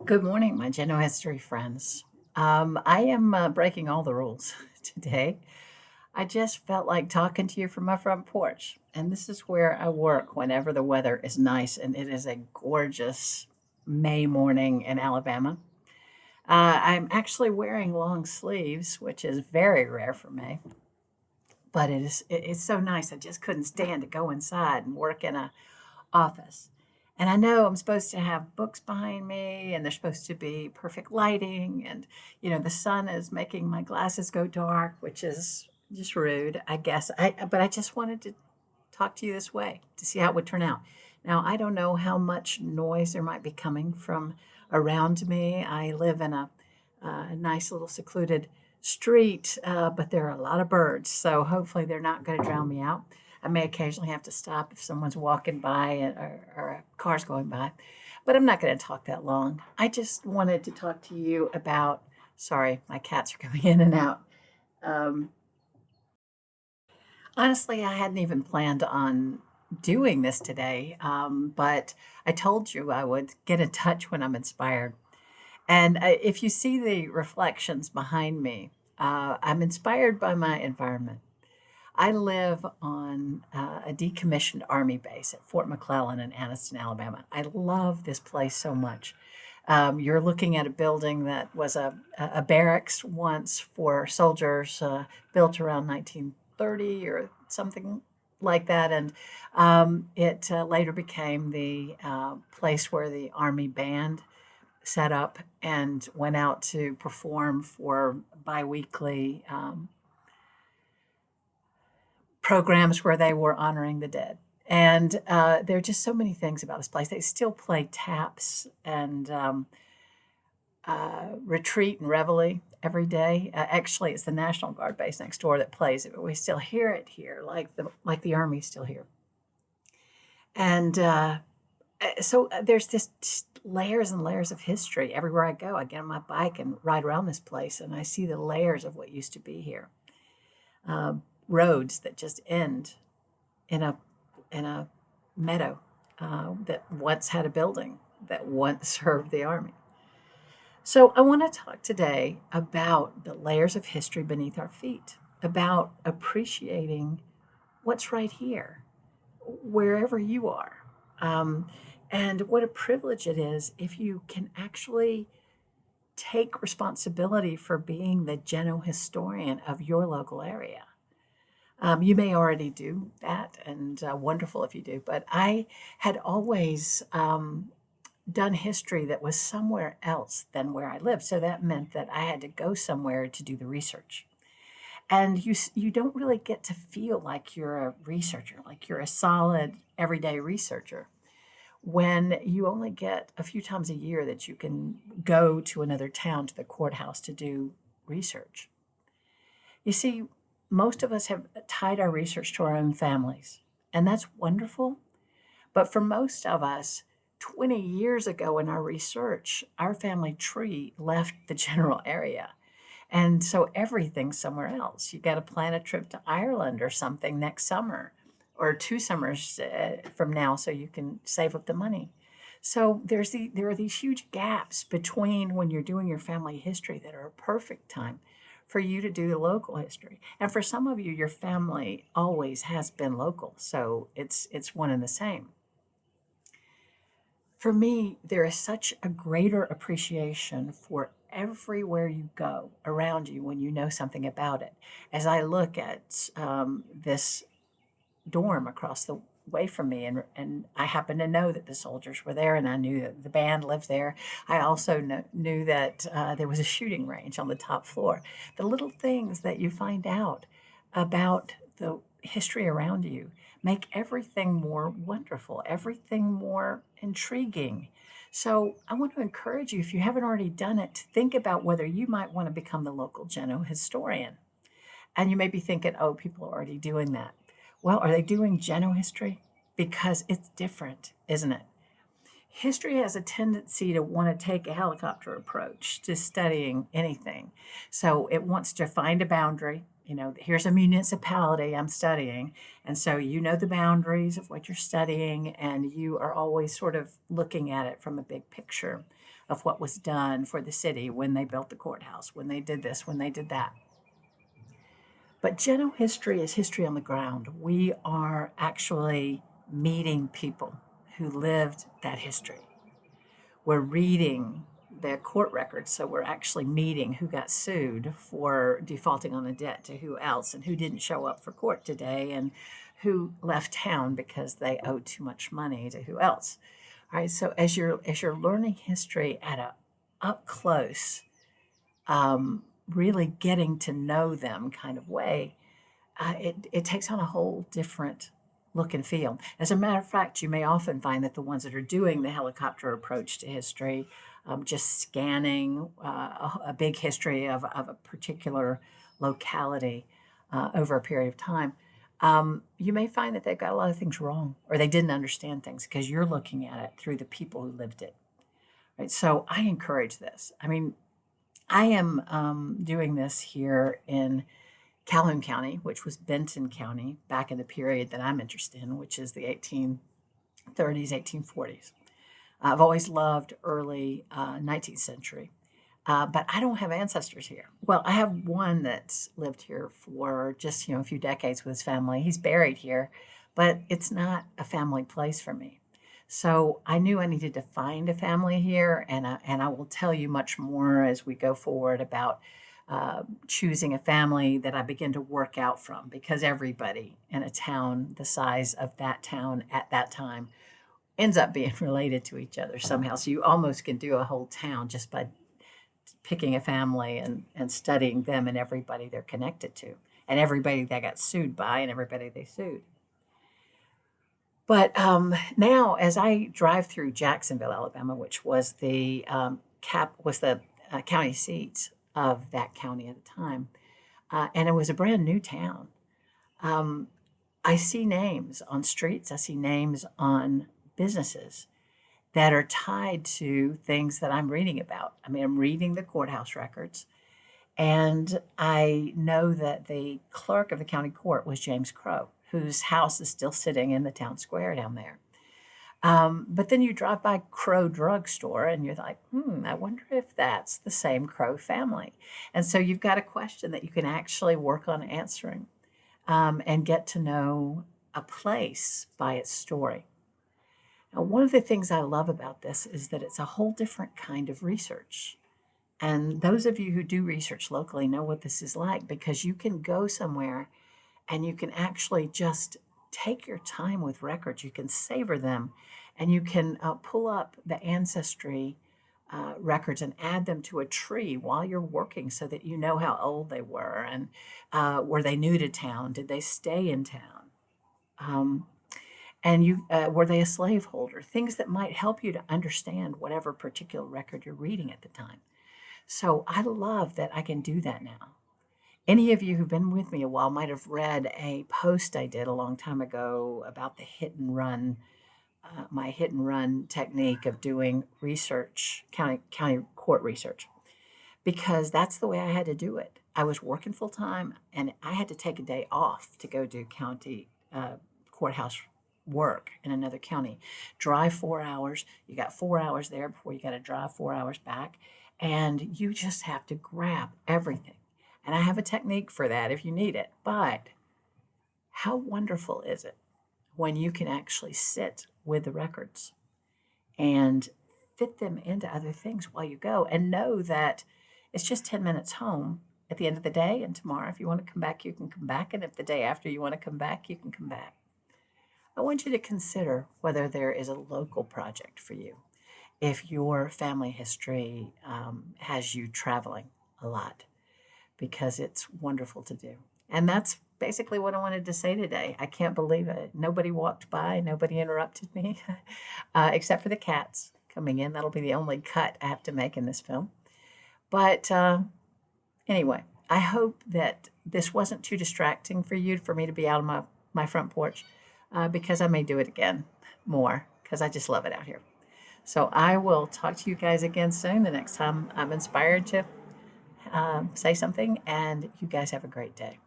Good morning, my Genohistory friends. I am breaking all the rules today. I just felt like talking to you from my front porch, and this is where I work whenever the weather is nice, and it is a gorgeous May morning in Alabama. I'm actually wearing long sleeves, which is very rare for me, but it's so nice. I just couldn't stand to go inside and work in a office. And I know I'm supposed to have books behind me and there's supposed to be perfect lighting. And, the sun is making my glasses go dark, which is just rude, I guess. But I just wanted to talk to you this way to see how it would turn out. Now, I don't know how much noise there might be coming from around me. I live in a nice little secluded street, but there are a lot of birds. So hopefully they're not going to drown me out. I may occasionally have to stop if someone's walking by or a car's going by, but I'm not going to talk that long. I just wanted to talk to you about. Sorry, my cats are coming in and out. Um, Honestly, I hadn't even planned on doing this today, but I told you I would get in touch when I'm inspired. And if you see the reflections behind me, I'm inspired by my environment. I live on a decommissioned Army base at Fort McClellan in Anniston, Alabama. I love this place so much. You're looking at a building that was a barracks once for soldiers, built around 1930 or something like that. And it later became the place where the Army band set up and went out to perform for biweekly programs where they were honoring the dead. And there are just so many things about this place. They still play taps and retreat and reveille every day. Actually, it's the National Guard base next door that plays it, but we still hear it here, like the Army's still here. And there's just layers and layers of history everywhere I go. I get on my bike and ride around this place, and I see the layers of what used to be here. Uh, Roads that just end in a meadow that once had a building that once served the Army. So I want to talk today about the layers of history beneath our feet, about appreciating what's right here, wherever you are. Um, and what a privilege it is if you can actually take responsibility for being the historian of your local area. You may already do that, and wonderful if you do, but I had always done history that was somewhere else than where I lived. So that meant that I had to go somewhere to do the research. And you don't really get to feel like you're a researcher, like you're a solid everyday researcher, when you only get a few times a year that you can go to another town to the courthouse to do research. You see, most of us have tied our research to our own families, and that's wonderful. But for most of us, 20 years ago in our research, our family tree left the general area. And so everything's somewhere else. You got to plan a trip to Ireland or something next summer or 2 summers from now so you can save up the money. So there are these huge gaps between when you're doing your family history that are a perfect time for you to do the local history. And for some of you, your family always has been local, so it's one and the same. For me, there is such a greater appreciation for everywhere you go around you when you know something about it. As I look at this dorm across the way from me, and I happen to know that the soldiers were there, and I knew that the band lived there. I also knew that there was a shooting range on the top floor. The little things that you find out about the history around you make everything more wonderful, everything more intriguing. So I want to encourage you, if you haven't already done it, to think about whether you might want to become the local historian. And you may be thinking, oh, people are already doing that. Well, are they doing history? Because it's different, isn't it? History has a tendency to want to take a helicopter approach to studying anything. So it wants to find a boundary. here's a municipality I'm studying. And so you know the boundaries of what you're studying, and you are always sort of looking at it from a big picture of what was done for the city when they built the courthouse, when they did this, when they did that. But Genohistory is history on the ground. We are actually meeting people who lived that history. We're reading their court records, so we're actually meeting who got sued for defaulting on a debt to who else, and who didn't show up for court today, and who left town because they owed too much money to who else. All right, so as you're learning history at a up close, really getting to know them kind of way, it takes on a whole different look and feel. As a matter of fact, you may often find that the ones that are doing the helicopter approach to history, just scanning a big history of a particular locality over a period of time, you may find that they've got a lot of things wrong, or they didn't understand things because you're looking at it through the people who lived it. Right. So I encourage this. I mean, I am doing this here in Calhoun County, which was Benton County back in the period that I'm interested in, which is the 1830s, 1840s. I've always loved early 19th century, but I don't have ancestors here. Well, I have one that's lived here for just a few decades with his family. He's buried here, but it's not a family place for me. So I knew I needed to find a family here, and I will tell you much more as we go forward about choosing a family that I begin to work out from, because everybody in a town the size of that town at that time ends up being related to each other somehow. So you almost can do a whole town just by picking a family and studying them and everybody they're connected to, and everybody they got sued by, and everybody they sued. But now, as I drive through Jacksonville, Alabama, which was the county seat of that county at the time, and it was a brand new town. Um, I see names on streets. I see names on businesses that are tied to things that I'm reading about. I mean, I'm reading the courthouse records, and I know that the clerk of the county court was James Crow, whose house is still sitting in the town square down there. But then you drive by Crow Drugstore and you're like, I wonder if that's the same Crow family. And so you've got a question that you can actually work on answering, and get to know a place by its story. Now, one of the things I love about this is that it's a whole different kind of research. And those of you who do research locally know what this is like, because you can go somewhere and you can actually just take your time with records. You can savor them, and you can pull up the ancestry records and add them to a tree while you're working, so that you know how old they were, and were they new to town? Did they stay in town? Um, and you were they a slaveholder? Things that might help you to understand whatever particular record you're reading at the time. So I love that I can do that now. Any of you who've been with me a while might have read a post I did a long time ago about the hit and run, my hit and run technique of doing research, county court research, because that's the way I had to do it. I was working full time, and I had to take a day off to go do county courthouse work in another county. Drive 4 hours. You got 4 hours there before you got to drive 4 hours back, and you just have to grab everything. And I have a technique for that if you need it. But how wonderful is it when you can actually sit with the records and fit them into other things while you go, and know that it's just 10 minutes home at the end of the day, and tomorrow, if you want to come back, you can come back. And if the day after you want to come back, you can come back. I want you to consider whether there is a local project for you if your family history has you traveling a lot, because it's wonderful to do. And that's basically what I wanted to say today. I can't believe it. Nobody walked by, nobody interrupted me, except for the cats coming in. That'll be the only cut I have to make in this film. But anyway, I hope that this wasn't too distracting for you, for me to be out on my front porch, because I may do it again more, because I just love it out here. So I will talk to you guys again soon, the next time I'm inspired to say something, and you guys have a great day.